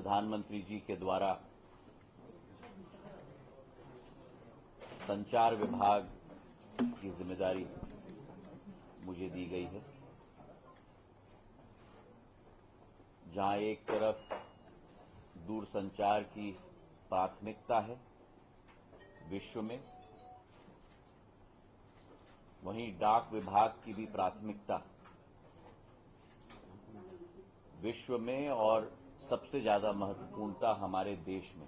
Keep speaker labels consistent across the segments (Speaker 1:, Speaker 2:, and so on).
Speaker 1: प्रधानमंत्री जी के द्वारा संचार विभाग की जिम्मेदारी मुझे दी गई है, जहां एक तरफ दूरसंचार की प्राथमिकता है विश्व में, वहीं डाक विभाग की भी प्राथमिकता विश्व में और सबसे ज्यादा महत्वपूर्णता हमारे देश में।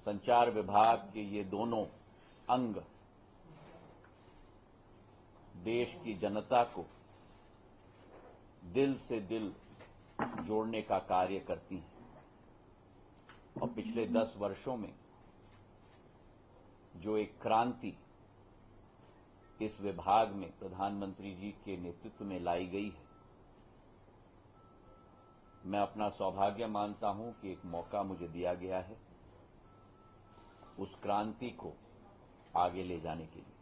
Speaker 1: संचार विभाग के ये दोनों अंग देश की जनता को दिल से दिल जोड़ने का कार्य करती हैं और पिछले 10 वर्षों में जो एक क्रांति इस विभाग में प्रधानमंत्री जी के नेतृत्व में लाई गई है, मैं अपना सौभाग्य मानता हूं कि एक मौका मुझे दिया गया है उस क्रांति को आगे ले जाने के लिए।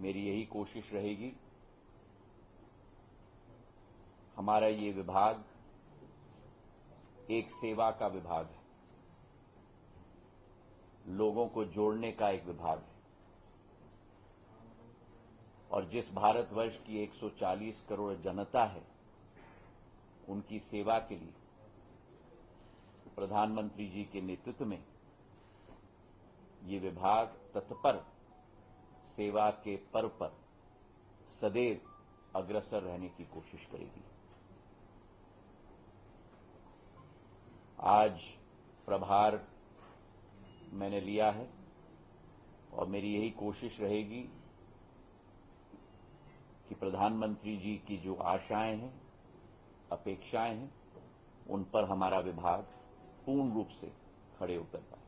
Speaker 1: मेरी यही कोशिश रहेगी, हमारा ये विभाग एक सेवा का विभाग है, लोगों को जोड़ने का एक विभाग है, और जिस भारतवर्ष की 140 करोड़ जनता है, उनकी सेवा के लिए प्रधानमंत्री जी के नेतृत्व में ये विभाग तत्पर सेवा के पर्व पर सदैव अग्रसर रहने की कोशिश करेगी। आज प्रभार मैंने लिया है और मेरी यही कोशिश रहेगी कि प्रधानमंत्री जी की जो आशाएं हैं, अपेक्षाएं हैं, उन पर हमारा विभाग पूर्ण रूप से खड़े उतर पाए।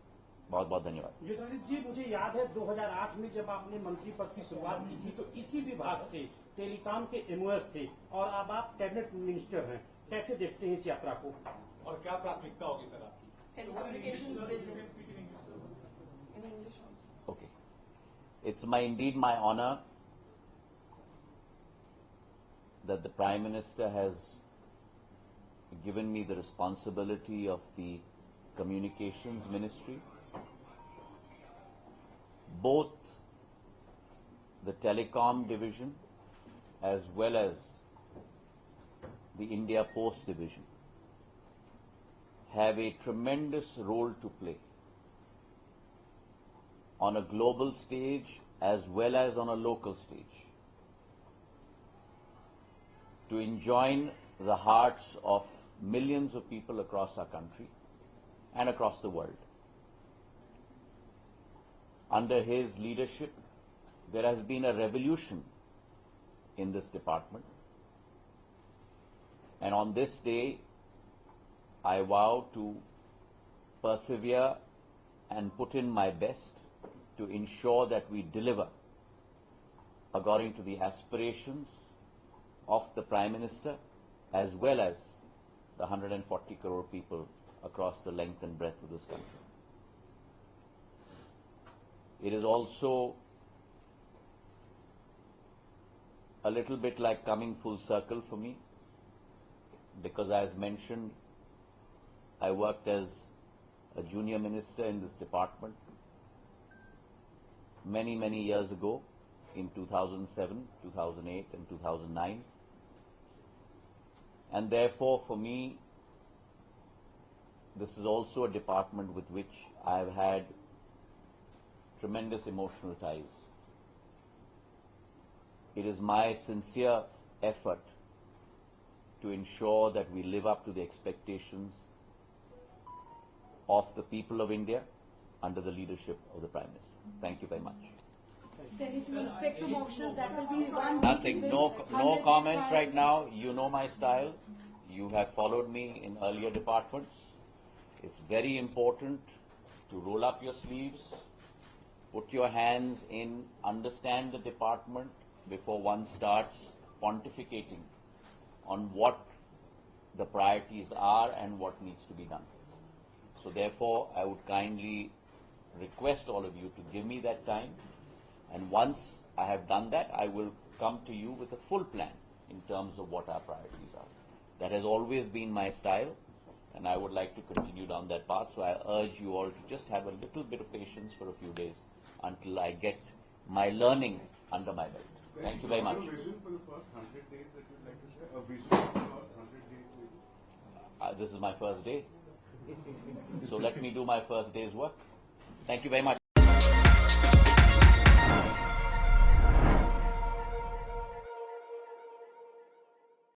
Speaker 1: बहुत बहुत धन्यवाद।
Speaker 2: योगेंद्र जी, मुझे याद है 2008 में जब आपने मंत्री पद की शुरुआत की थी तो इसी विभाग से टेलीकॉम के एमओएस थे और अब आप कैबिनेट मिनिस्टर हैं। कैसे देखते हैं इस यात्रा को
Speaker 3: और क्या प्राथमिकता होगी सर आपकी?
Speaker 1: Okay. It's indeed my honor that the Prime Minister has given me the responsibility of the Communications Ministry. Both the Telecom Division as well as the India Post Division have a tremendous role to play on a global stage as well as on a local stage to enjoin the hearts of millions of people across our country and across the world. Under his leadership, there has been a revolution in this department, and on this day, I vow to persevere and put in my best to ensure that we deliver according to the aspirations of the Prime Minister as well as the 140 crore people across the length and breadth of this country. It is also a little bit like coming full circle for me, because as mentioned, I worked as a junior minister in this department many years ago in 2007, 2008 and 2009. And therefore for me, this is also a department with which I have had tremendous emotional ties. It is my sincere effort to ensure that we live up to the expectations of the people of India under the leadership of the Prime Minister. Thank you very much.
Speaker 4: There is no spectrum auctions that will be one.
Speaker 1: Nothing, no comments right now. You know my style. You have followed me in earlier departments. It's very important to roll up your sleeves, put your hands in, understand the department before one starts pontificating on what the priorities are and what needs to be done. So therefore, I would kindly request all of you to give me that time, and once I have done that, I will come to you with a full plan in terms of what our priorities are. That has always been my style, and I would like to continue down that path. So I urge you all to just have a little bit of patience for a few days until I get my learning under my belt. Thank you very much.
Speaker 5: A vision for the first 100 days that you'd like to share? A vision for the first 100 days maybe?
Speaker 1: This is my first day. So let me do my first day's work. Thank you very much.